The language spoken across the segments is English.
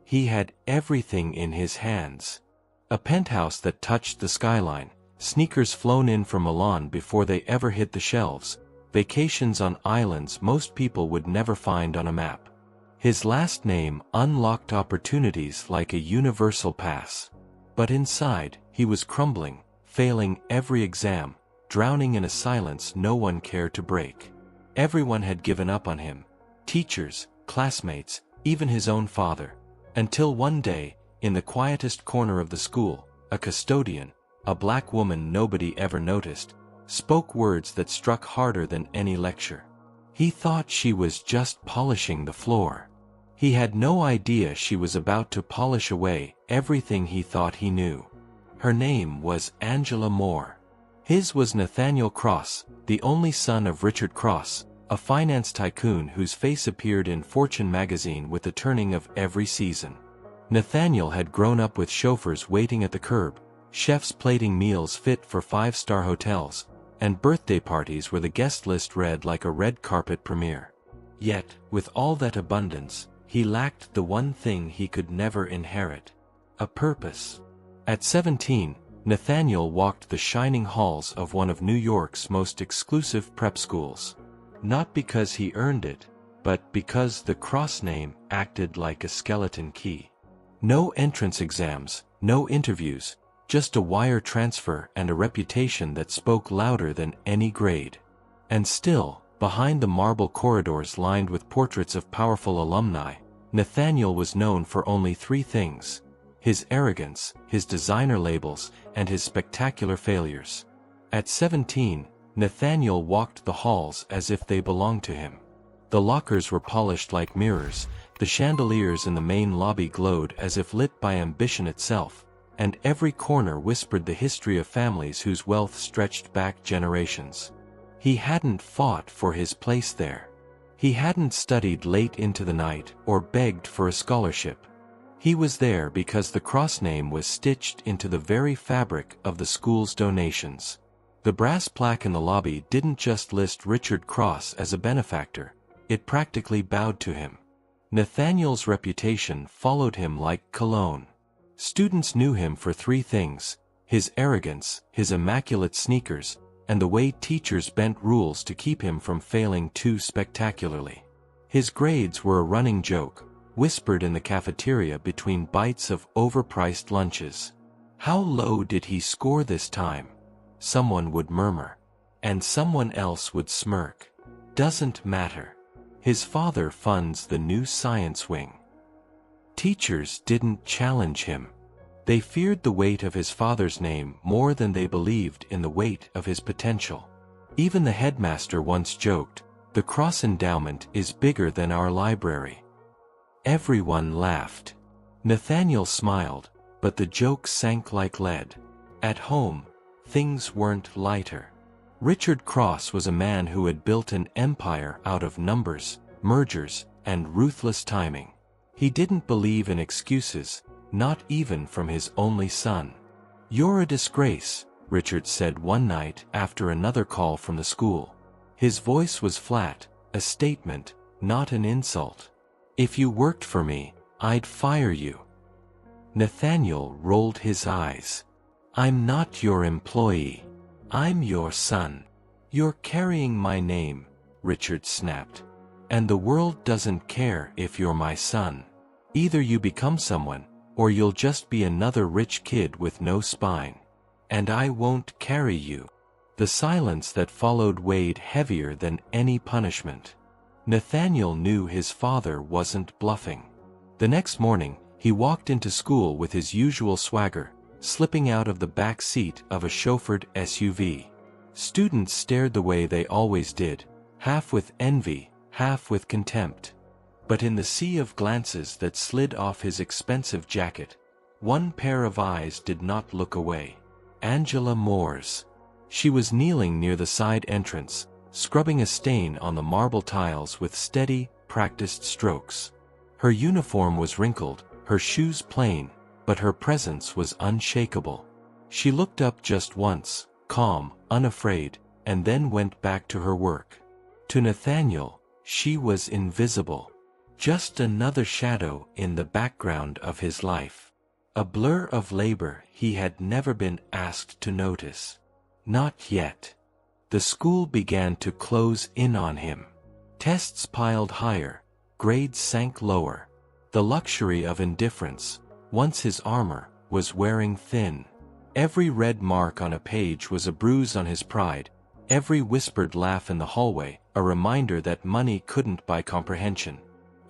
He had everything in his hands. A penthouse that touched the skyline, sneakers flown in from Milan before they ever hit the shelves, vacations on islands most people would never find on a map. His last name unlocked opportunities like a universal pass. But inside, he was crumbling, failing every exam, drowning in a silence no one cared to break. Everyone had given up on him. Teachers, classmates, even his own father. Until one day, in the quietest corner of the school, a custodian, a black woman nobody ever noticed, spoke words that struck harder than any lecture. He thought she was just polishing the floor. He had no idea she was about to polish away everything he thought he knew. Her name was Angela Moore. His was Nathaniel Cross, the only son of Richard Cross, a finance tycoon whose face appeared in Fortune magazine with the turning of every season. Nathaniel had grown up with chauffeurs waiting at the curb, chefs plating meals fit for five-star hotels, and birthday parties where the guest list read like a red carpet premiere. Yet, with all that abundance, he lacked the one thing he could never inherit: a purpose. At 17, Nathaniel walked the shining halls of one of New York's most exclusive prep schools. Not because he earned it, but because the Cross name acted like a skeleton key. No entrance exams, no interviews, just a wire transfer and a reputation that spoke louder than any grade. And still, behind the marble corridors lined with portraits of powerful alumni, Nathaniel was known for only three things: his arrogance, his designer labels, and his spectacular failures. At 17, Nathaniel walked the halls as if they belonged to him. The lockers were polished like mirrors, the chandeliers in the main lobby glowed as if lit by ambition itself, and every corner whispered the history of families whose wealth stretched back generations. He hadn't fought for his place there. He hadn't studied late into the night or begged for a scholarship. He was there because the Cross name was stitched into the very fabric of the school's donations. The brass plaque in the lobby didn't just list Richard Cross as a benefactor, it practically bowed to him. Nathaniel's reputation followed him like cologne. Students knew him for three things: his arrogance, his immaculate sneakers, and the way teachers bent rules to keep him from failing too spectacularly. His grades were a running joke, whispered in the cafeteria between bites of overpriced lunches. "How low did he score this time?" someone would murmur. And someone else would smirk. "Doesn't matter. His father funds the new science wing." Teachers didn't challenge him. They feared the weight of his father's name more than they believed in the weight of his potential. Even the headmaster once joked, "The Cross endowment is bigger than our library." Everyone laughed. Nathaniel smiled, but the joke sank like lead. At home, things weren't lighter. Richard Cross was a man who had built an empire out of numbers, mergers, and ruthless timing. He didn't believe in excuses, not even from his only son. "You're a disgrace," Richard said one night after another call from the school. His voice was flat, a statement, not an insult. "If you worked for me, I'd fire you." Nathaniel rolled his eyes. "I'm not your employee. I'm your son. You're carrying my name," Richard snapped. "And the world doesn't care if you're my son. Either you become someone, or you'll just be another rich kid with no spine. And I won't carry you." The silence that followed weighed heavier than any punishment. Nathaniel knew his father wasn't bluffing. The next morning, he walked into school with his usual swagger, slipping out of the back seat of a chauffeured SUV. Students stared the way they always did, half with envy, half with contempt. But in the sea of glances that slid off his expensive jacket, one pair of eyes did not look away. Angela Moore's. She was kneeling near the side entrance, scrubbing a stain on the marble tiles with steady, practiced strokes. Her uniform was wrinkled, her shoes plain, but her presence was unshakable. She looked up just once, calm, unafraid, and then went back to her work. To Nathaniel, she was invisible. Just another shadow in the background of his life. A blur of labor he had never been asked to notice. Not yet. The school began to close in on him. Tests piled higher, grades sank lower. The luxury of indifference, once his armor, was wearing thin. Every red mark on a page was a bruise on his pride, every whispered laugh in the hallway, a reminder that money couldn't buy comprehension.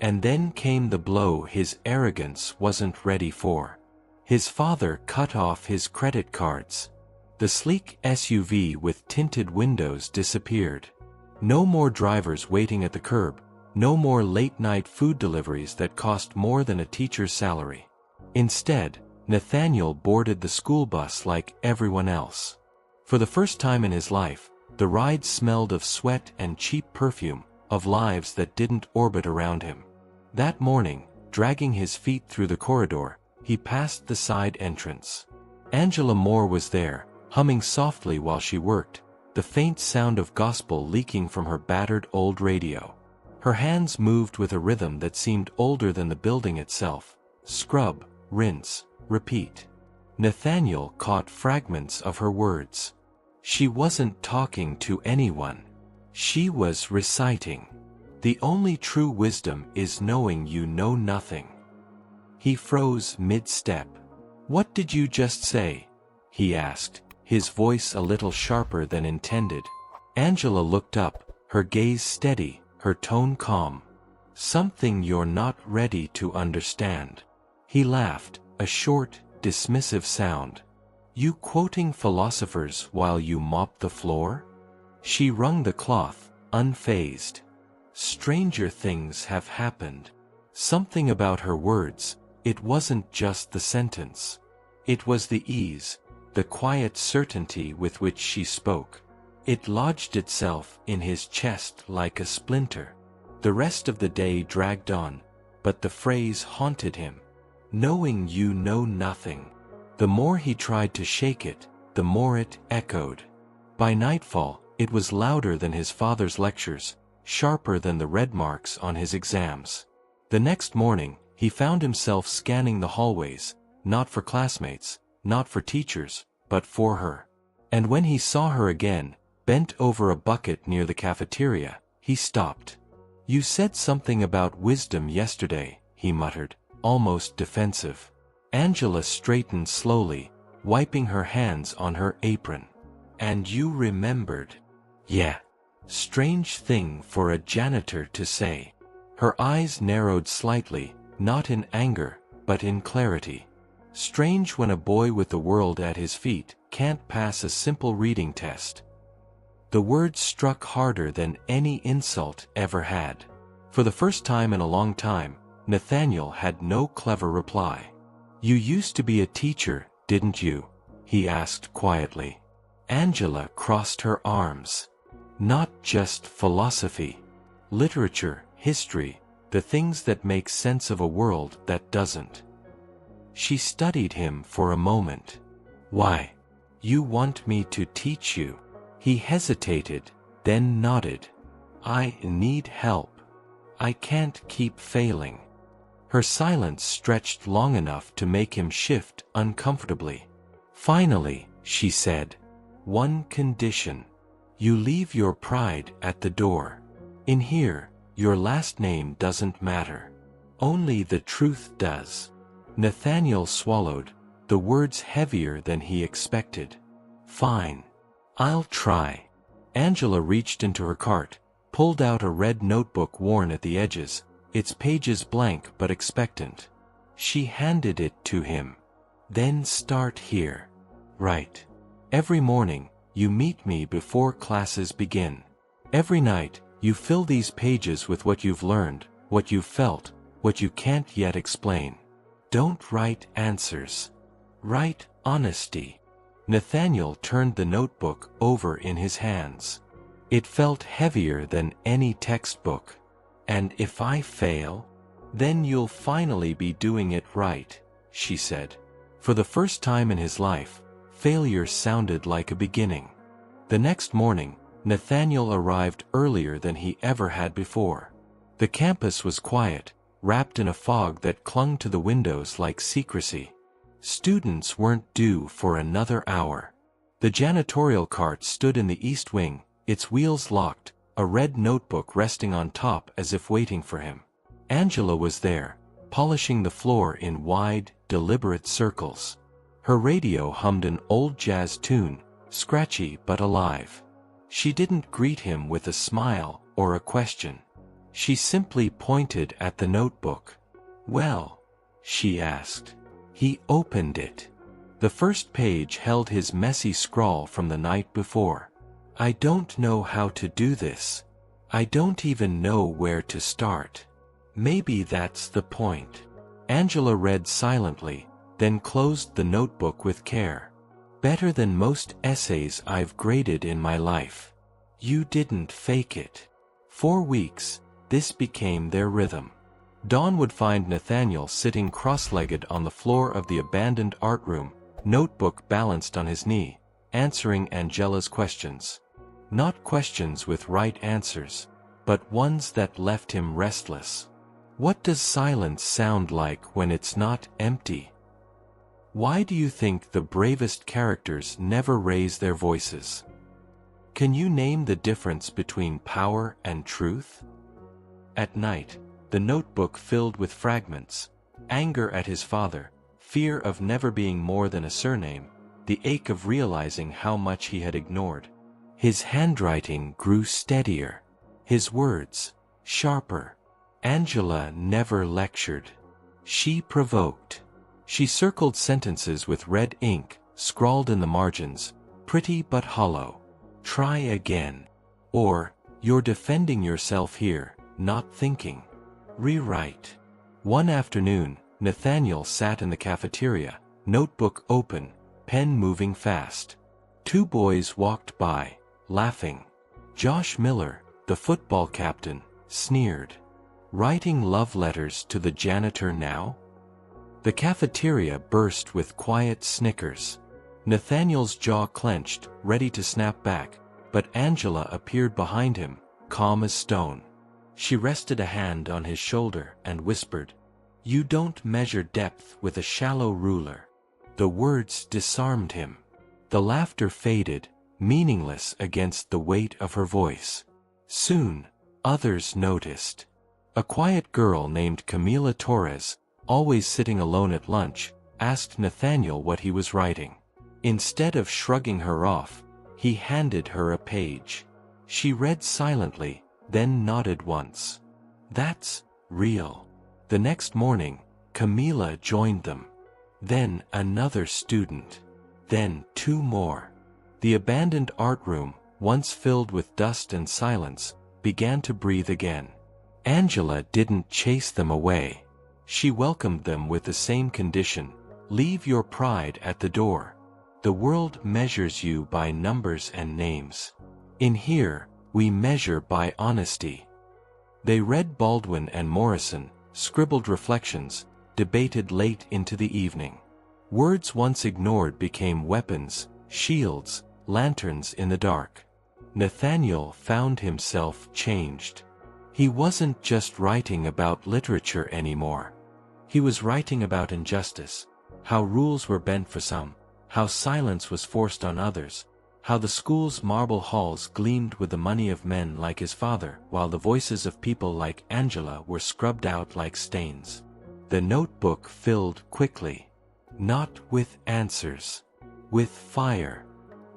And then came the blow his arrogance wasn't ready for. His father cut off his credit cards. The sleek SUV with tinted windows disappeared. No more drivers waiting at the curb, no more late-night food deliveries that cost more than a teacher's salary. Instead, Nathaniel boarded the school bus like everyone else. For the first time in his life, the ride smelled of sweat and cheap perfume, of lives that didn't orbit around him. That morning, dragging his feet through the corridor, he passed the side entrance. Angela Moore was there, humming softly while she worked, the faint sound of gospel leaking from her battered old radio. Her hands moved with a rhythm that seemed older than the building itself. Scrub, rinse, repeat. Nathaniel caught fragments of her words. She wasn't talking to anyone. She was reciting. The only true wisdom is knowing you know nothing. He froze mid-step. What did you just say? He asked, his voice a little sharper than intended. Angela looked up, her gaze steady, her tone calm. Something you're not ready to understand. He laughed, a short, dismissive sound. You quoting philosophers while you mop the floor? She wrung the cloth, unfazed. Stranger things have happened. Something about her words, it wasn't just the sentence. It was the ease, the quiet certainty with which she spoke. It lodged itself in his chest like a splinter. The rest of the day dragged on, but the phrase haunted him. Knowing you know nothing. The more he tried to shake it, the more it echoed. By nightfall, it was louder than his father's lectures, sharper than the red marks on his exams. The next morning, he found himself scanning the hallways, not for classmates, not for teachers, but for her. And when he saw her again, bent over a bucket near the cafeteria, he stopped. You said something about wisdom yesterday, he muttered, almost defensive. Angela straightened slowly, wiping her hands on her apron. And you remembered? Yeah. Strange thing for a janitor to say. Her eyes narrowed slightly, not in anger, but in clarity. Strange when a boy with the world at his feet can't pass a simple reading test. The words struck harder than any insult ever had. For the first time in a long time, Nathaniel had no clever reply. You used to be a teacher, didn't you? He asked quietly. Angela crossed her arms. Not just philosophy. Literature, history, the things that make sense of a world that doesn't. She studied him for a moment. Why? You want me to teach you? He hesitated, then nodded. I need help. I can't keep failing. Her silence stretched long enough to make him shift uncomfortably. Finally, she said, one condition. You leave your pride at the door. In here, your last name doesn't matter. Only the truth does. Nathaniel swallowed, the words heavier than he expected. Fine. I'll try. Angela reached into her cart, pulled out a red notebook worn at the edges, its pages blank but expectant. She handed it to him. Then start here. Right. Every morning, you meet me before classes begin. Every night, you fill these pages with what you've learned, what you've felt, what you can't yet explain. Don't write answers. Write honesty. Nathaniel turned the notebook over in his hands. It felt heavier than any textbook. And if I fail, then you'll finally be doing it right, she said. For the first time in his life, failure sounded like a beginning. The next morning, Nathaniel arrived earlier than he ever had before. The campus was quiet, wrapped in a fog that clung to the windows like secrecy. Students weren't due for another hour. The janitorial cart stood in the east wing, its wheels locked, a red notebook resting on top as if waiting for him. Angela was there, polishing the floor in wide, deliberate circles. Her radio hummed an old jazz tune, scratchy but alive. She didn't greet him with a smile or a question. She simply pointed at the notebook. "Well?" she asked. He opened it. The first page held his messy scrawl from the night before. "I don't know how to do this. I don't even know where to start." Maybe that's the point. Angela read silently, then closed the notebook with care. "Better than most essays I've graded in my life. You didn't fake it." 4 weeks, this became their rhythm. Dawn would find Nathaniel sitting cross-legged on the floor of the abandoned art room, notebook balanced on his knee, answering Angela's questions. Not questions with right answers, but ones that left him restless. What does silence sound like when it's not empty? Why do you think the bravest characters never raise their voices? Can you name the difference between power and truth? At night, the notebook filled with fragments, anger at his father, fear of never being more than a surname, the ache of realizing how much he had ignored. His handwriting grew steadier, his words sharper. Angela never lectured. She provoked. She circled sentences with red ink, scrawled in the margins, "Pretty but hollow. Try again." Or, "You're defending yourself here, not thinking. Rewrite." One afternoon, Nathaniel sat in the cafeteria, notebook open, pen moving fast. 2 boys walked by, laughing. Josh Miller, the football captain, sneered. Writing love letters to the janitor now? The cafeteria burst with quiet snickers. Nathaniel's jaw clenched, ready to snap back, but Angela appeared behind him, calm as stone. She rested a hand on his shoulder and whispered, "You don't measure depth with a shallow ruler." The words disarmed him. The laughter faded, meaningless against the weight of her voice. Soon, others noticed. A quiet girl named Camila Torres, always sitting alone at lunch, asked Nathaniel what he was writing. Instead of shrugging her off, he handed her a page. She read silently, then nodded once. "That's real." The next morning, Camila joined them. Then another student. Then 2 more. The abandoned art room, once filled with dust and silence, began to breathe again. Angela didn't chase them away. She welcomed them with the same condition: leave your pride at the door. The world measures you by numbers and names. In here, we measure by honesty. They read Baldwin and Morrison, scribbled reflections, debated late into the evening. Words once ignored became weapons, shields, lanterns in the dark. Nathaniel found himself changed. He wasn't just writing about literature anymore. He was writing about injustice, how rules were bent for some, how silence was forced on others, how the school's marble halls gleamed with the money of men like his father, while the voices of people like Angela were scrubbed out like stains. The notebook filled quickly. Not with answers. With fire.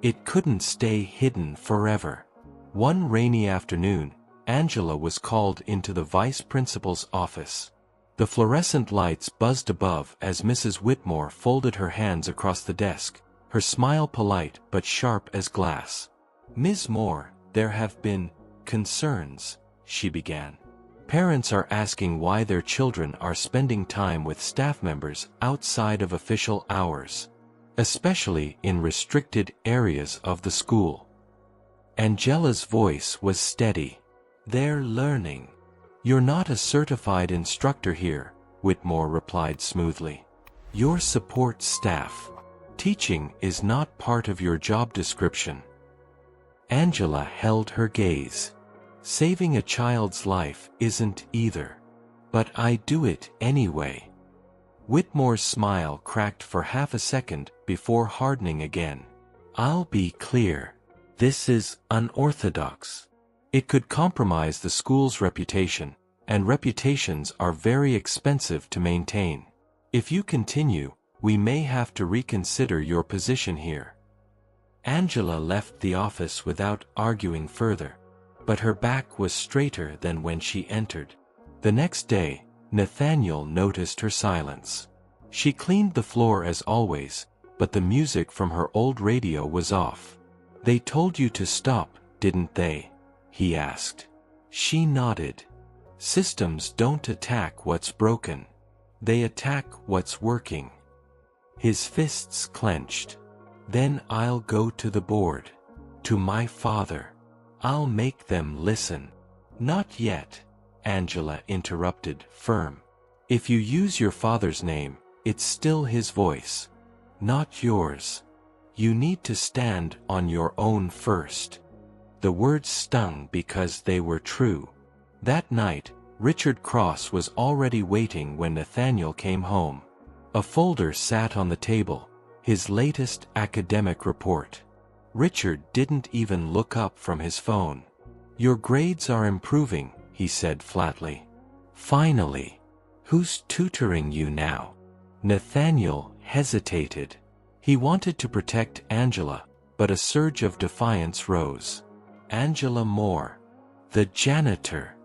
It couldn't stay hidden forever. One rainy afternoon, Angela was called into the vice principal's office. The fluorescent lights buzzed above as Mrs. Whitmore folded her hands across the desk, her smile polite but sharp as glass. "Ms. Moore, there have been concerns," she began. "Parents are asking why their children are spending time with staff members outside of official hours, especially in restricted areas of the school." Angela's voice was steady. "They're learning." "You're not a certified instructor here," Whitmore replied smoothly. "You're support staff. Teaching is not part of your job description." Angela held her gaze. Saving a child's life isn't either. But I do it anyway. Whitmore's smile cracked for half a second before hardening again. I'll be clear. This is unorthodox. It could compromise the school's reputation, and reputations are very expensive to maintain. If you continue, we may have to reconsider your position here. Angela left the office without arguing further, but her back was straighter than when she entered. The next day, Nathaniel noticed her silence. She cleaned the floor as always, but the music from her old radio was off. They told you to stop, didn't they? He asked. She nodded. Systems don't attack what's broken. They attack what's working. His fists clenched. Then I'll go to the board. To my father. I'll make them listen. Not yet, Angela interrupted, firm. If you use your father's name, it's still his voice. Not yours. You need to stand on your own first. The words stung because they were true. That night, Richard Cross was already waiting when Nathaniel came home. A folder sat on the table, his latest academic report. Richard didn't even look up from his phone. Your grades are improving, he said flatly. Finally. Who's tutoring you now? Nathaniel hesitated. He wanted to protect Angela, but a surge of defiance rose. Angela Moore. The janitor.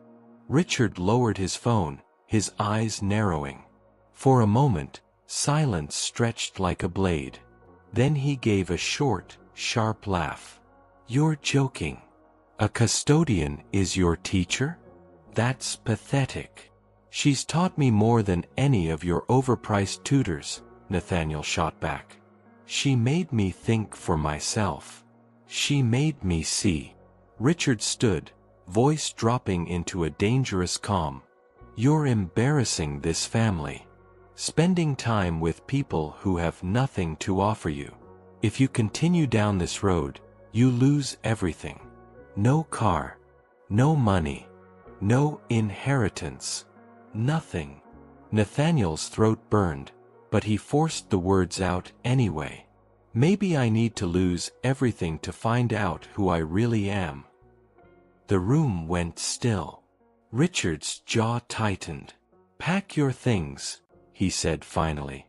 Richard lowered his phone, his eyes narrowing. For a moment, silence stretched like a blade. Then he gave a short, sharp laugh. You're joking. A custodian is your teacher? That's pathetic. She's taught me more than any of your overpriced tutors, Nathaniel shot back. She made me think for myself. She made me see. Richard stood, voice dropping into a dangerous calm. You're embarrassing this family. Spending time with people who have nothing to offer you. If you continue down this road, you lose everything. No car. No money. No inheritance. Nothing. Nathaniel's throat burned, but he forced the words out anyway. Maybe I need to lose everything to find out who I really am. The room went still. Richard's jaw tightened. Pack your things, he said finally.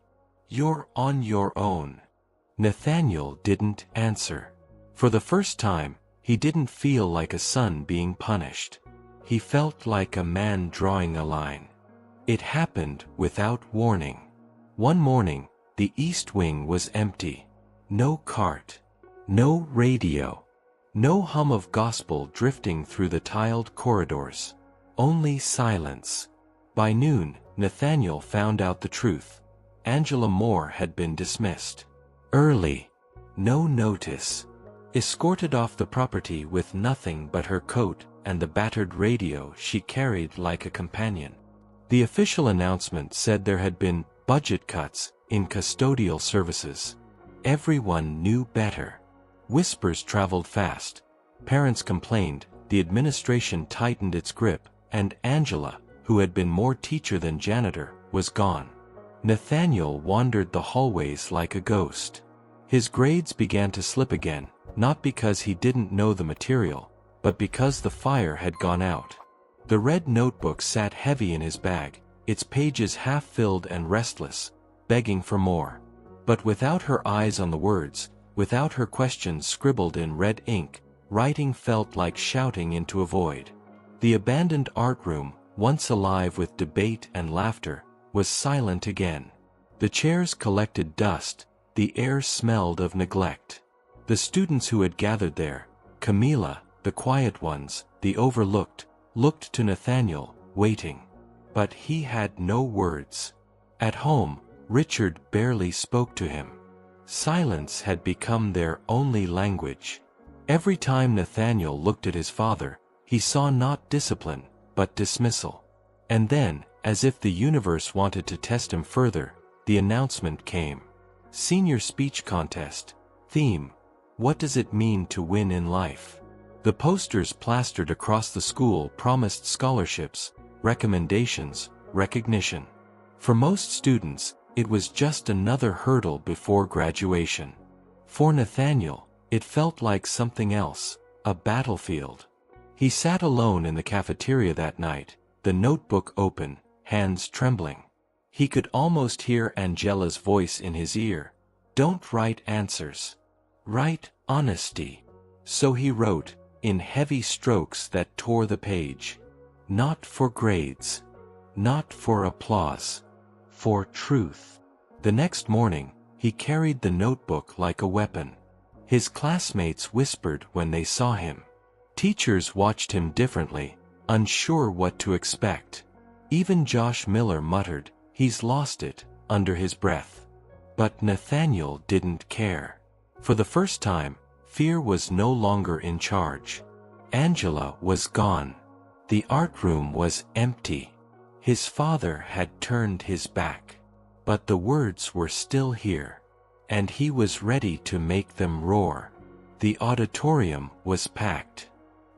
You're on your own. Nathaniel didn't answer. For the first time, he didn't feel like a son being punished. He felt like a man drawing a line. It happened without warning. One morning, the East Wing was empty. No cart. No radio. No hum of gospel drifting through the tiled corridors. Only silence. By noon, Nathaniel found out the truth. Angela Moore had been dismissed. Early. No notice. Escorted off the property with nothing but her coat and the battered radio she carried like a companion. The official announcement said there had been budget cuts in custodial services. Everyone knew better. Whispers traveled fast. Parents complained, the administration tightened its grip, and Angela, who had been more teacher than janitor, was gone. Nathaniel wandered the hallways like a ghost. His grades began to slip again, not because he didn't know the material, but because the fire had gone out. The red notebook sat heavy in his bag, its pages half-filled and restless, begging for more. But without her eyes on the words, without her questions scribbled in red ink, writing felt like shouting into a void. The abandoned art room, once alive with debate and laughter, was silent again. The chairs collected dust, the air smelled of neglect. The students who had gathered there, Camila, the quiet ones, the overlooked, looked to Nathaniel, waiting. But he had no words. At home, Richard barely spoke to him. Silence had become their only language. Every time Nathaniel looked at his father, he saw not discipline, but dismissal. And then, as if the universe wanted to test him further, the announcement came. Senior speech contest. Theme: what does it mean to win in life? The posters plastered across the school promised scholarships, recommendations, recognition. For most students, it was just another hurdle before graduation. For Nathaniel, it felt like something else, a battlefield. He sat alone in the cafeteria that night, the notebook open, hands trembling. He could almost hear Angela's voice in his ear. "Don't write answers. Write honesty." So he wrote, in heavy strokes that tore the page. Not for grades. Not for applause. For truth. The next morning, he carried the notebook like a weapon. His classmates whispered when they saw him. Teachers watched him differently, unsure what to expect. Even Josh Miller muttered, "He's lost it," under his breath. But Nathaniel didn't care. For the first time, fear was no longer in charge. Angela was gone. The art room was empty. His father had turned his back. But the words were still here. And he was ready to make them roar. The auditorium was packed.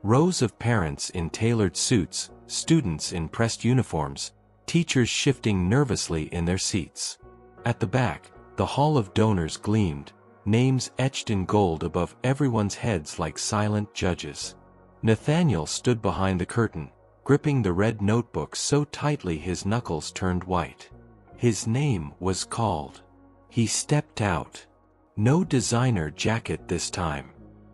Rows of parents in tailored suits, students in pressed uniforms, teachers shifting nervously in their seats. At the back, the hall of donors gleamed, names etched in gold above everyone's heads like silent judges. Nathaniel stood behind the curtain, gripping the red notebook so tightly his knuckles turned white. His name was called. He stepped out. No designer jacket this time.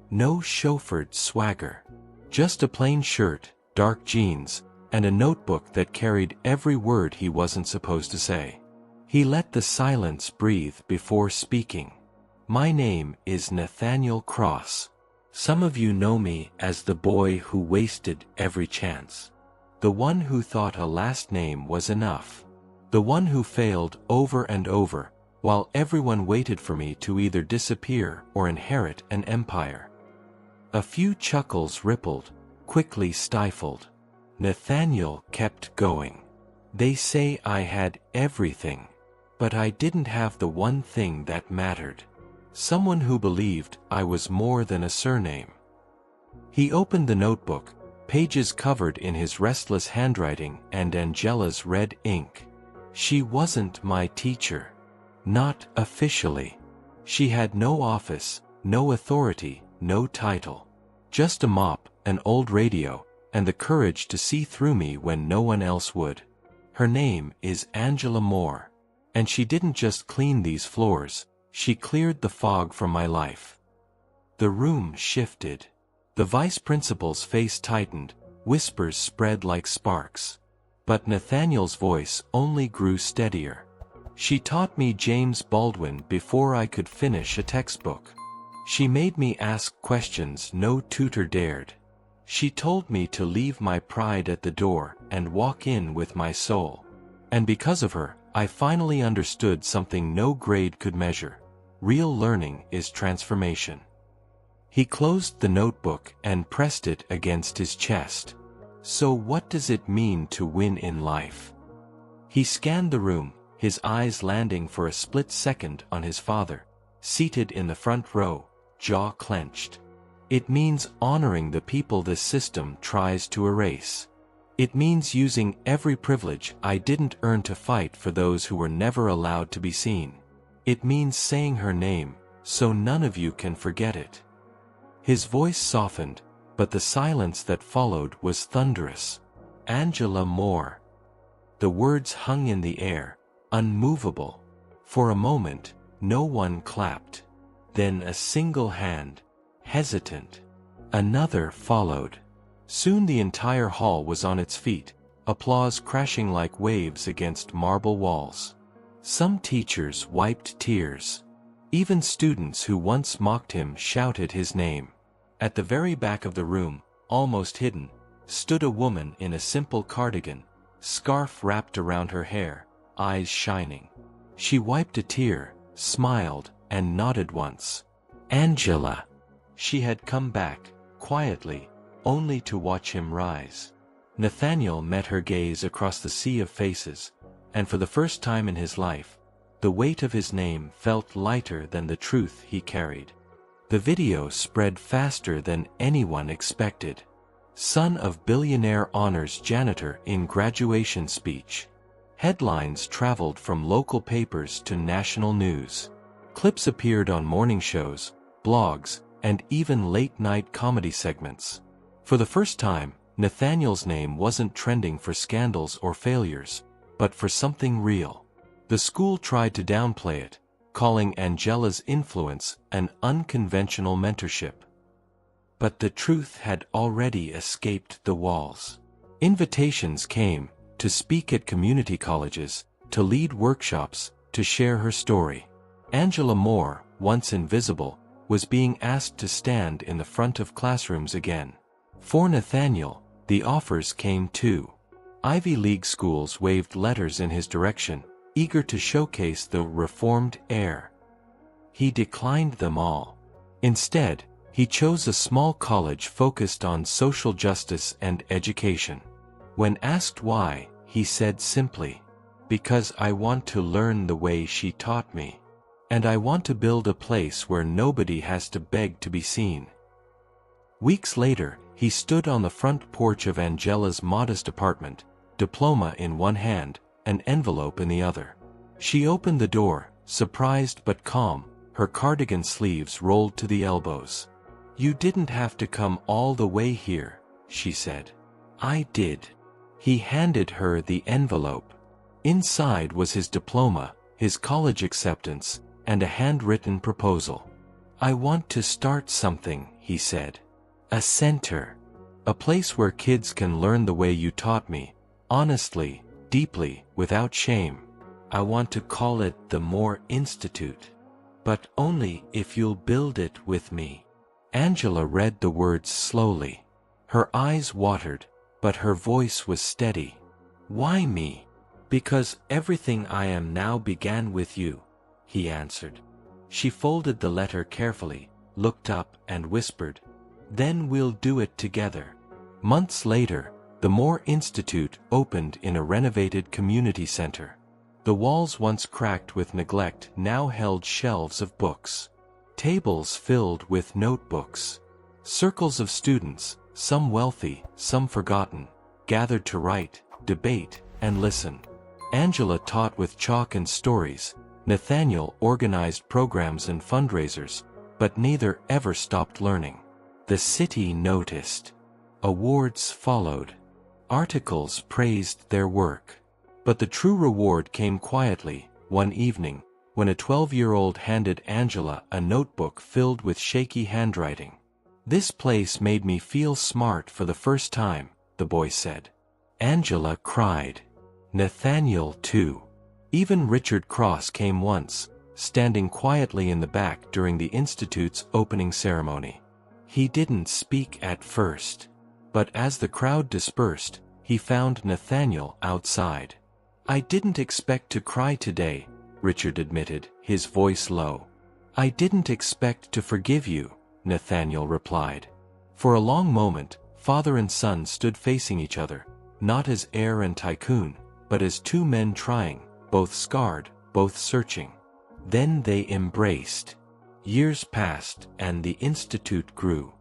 No chauffeured swagger. Just a plain shirt, dark jeans, and a notebook that carried every word he wasn't supposed to say. He let the silence breathe before speaking. "My name is Nathaniel Cross. Some of you know me as the boy who wasted every chance. The one who thought a last name was enough. The one who failed over and over, while everyone waited for me to either disappear or inherit an empire." A few chuckles rippled, quickly stifled. Nathaniel kept going. "They say I had everything. But I didn't have the one thing that mattered. Someone who believed I was more than a surname." He opened the notebook, pages covered in his restless handwriting and Angela's red ink. She wasn't my teacher. Not officially. She had no office, no authority, no title. Just a mop, an old radio, and the courage to see through me when no one else would. Her name is Angela Moore. And she didn't just clean these floors, she cleared the fog from my life. The room shifted. The vice principal's face tightened, whispers spread like sparks. But Nathaniel's voice only grew steadier. "She taught me James Baldwin before I could finish a textbook. She made me ask questions no tutor dared. She told me to leave my pride at the door and walk in with my soul. And because of her, I finally understood something no grade could measure. Real learning is transformation." He closed the notebook and pressed it against his chest. So what does it mean to win in life? He scanned the room, his eyes landing for a split second on his father, seated in the front row, jaw clenched. It means honoring the people this system tries to erase. It means using every privilege I didn't earn to fight for those who were never allowed to be seen. It means saying her name, so none of you can forget it. His voice softened, but the silence that followed was thunderous. "Angela Moore." The words hung in the air, unmovable. For a moment, no one clapped. Then a single hand, hesitant. Another followed. Soon the entire hall was on its feet, applause crashing like waves against marble walls. Some teachers wiped tears. Even students who once mocked him shouted his name. At the very back of the room, almost hidden, stood a woman in a simple cardigan, scarf wrapped around her hair, eyes shining. She wiped a tear, smiled, and nodded once. "Angela." She had come back, quietly, only to watch him rise. Nathaniel met her gaze across the sea of faces, and for the first time in his life, the weight of his name felt lighter than the truth he carried. The video spread faster than anyone expected. "Son of billionaire honors janitor in graduation speech." Headlines traveled from local papers to national news. Clips appeared on morning shows, blogs, and even late-night comedy segments. For the first time, Nathaniel's name wasn't trending for scandals or failures, but for something real. The school tried to downplay it, calling Angela's influence an unconventional mentorship. But the truth had already escaped the walls. Invitations came to speak at community colleges, to lead workshops, to share her story. Angela Moore, once invisible, was being asked to stand in the front of classrooms again. For Nathaniel, the offers came too. Ivy League schools waved letters in his direction, eager to showcase the reformed heir. He declined them all. Instead, he chose a small college focused on social justice and education. When asked why, he said simply, "Because I want to learn the way she taught me. And I want to build a place where nobody has to beg to be seen." Weeks later, he stood on the front porch of Angela's modest apartment, diploma in one hand, an envelope in the other. She opened the door, surprised but calm, her cardigan sleeves rolled to the elbows. "You didn't have to come all the way here," she said. "I did." He handed her the envelope. Inside was his diploma, his college acceptance, and a handwritten proposal. "I want to start something," he said. "A center. A place where kids can learn the way you taught me, honestly, deeply, without shame. I want to call it the Moore Institute. But only if you'll build it with me." Angela read the words slowly. Her eyes watered, but her voice was steady. "Why me?" "Because everything I am now began with you," he answered. She folded the letter carefully, looked up, and whispered, "Then we'll do it together." Months later, the Moore Institute opened in a renovated community center. The walls once cracked with neglect now held shelves of books. Tables filled with notebooks. Circles of students, some wealthy, some forgotten, gathered to write, debate, and listen. Angela taught with chalk and stories. Nathaniel organized programs and fundraisers, but neither ever stopped learning. The city noticed. Awards followed. Articles praised their work. But the true reward came quietly, one evening, when a 12-year-old handed Angela a notebook filled with shaky handwriting. "This place made me feel smart for the first time," the boy said. Angela cried. Nathaniel too. Even Richard Cross came once, standing quietly in the back during the Institute's opening ceremony. He didn't speak at first. But as the crowd dispersed, he found Nathaniel outside. "I didn't expect to cry today," Richard admitted, his voice low. "I didn't expect to forgive you," Nathaniel replied. For a long moment, father and son stood facing each other, not as heir and tycoon, but as two men trying, both scarred, both searching. Then they embraced. Years passed, and the Institute grew.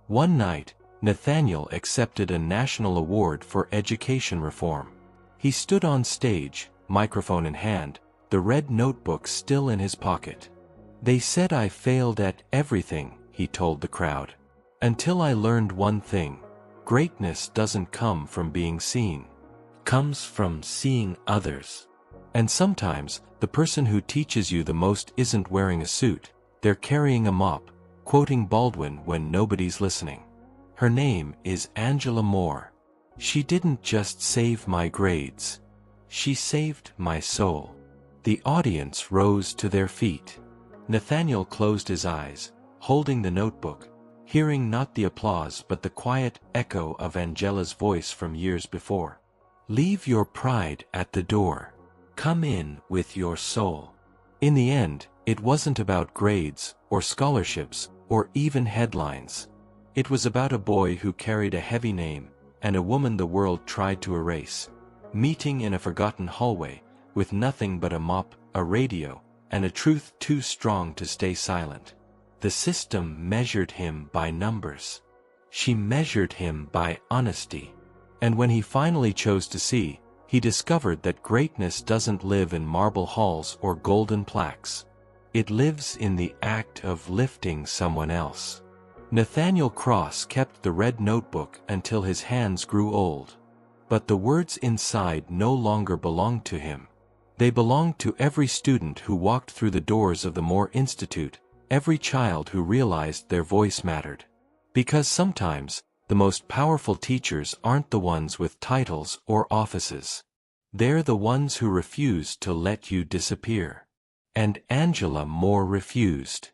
One night, Nathaniel accepted a national award for education reform. He stood on stage, microphone in hand, the red notebook still in his pocket. "They said I failed at everything," he told the crowd. "Until I learned one thing. Greatness doesn't come from being seen. It comes from seeing others. And sometimes, the person who teaches you the most isn't wearing a suit, they're carrying a mop," quoting Baldwin when nobody's listening. "Her name is Angela Moore. She didn't just save my grades. She saved my soul." The audience rose to their feet. Nathaniel closed his eyes, holding the notebook, hearing not the applause but the quiet echo of Angela's voice from years before. "Leave your pride at the door. Come in with your soul." In the end, it wasn't about grades, or scholarships, or even headlines. It was about a boy who carried a heavy name, and a woman the world tried to erase, meeting in a forgotten hallway, with nothing but a mop, a radio, and a truth too strong to stay silent. The system measured him by numbers. She measured him by honesty. And when he finally chose to see, he discovered that greatness doesn't live in marble halls or golden plaques. It lives in the act of lifting someone else. Nathaniel Cross kept the red notebook until his hands grew old. But the words inside no longer belonged to him. They belonged to every student who walked through the doors of the Moore Institute, every child who realized their voice mattered. Because sometimes, the most powerful teachers aren't the ones with titles or offices. They're the ones who refuse to let you disappear. And Angela Moore refused.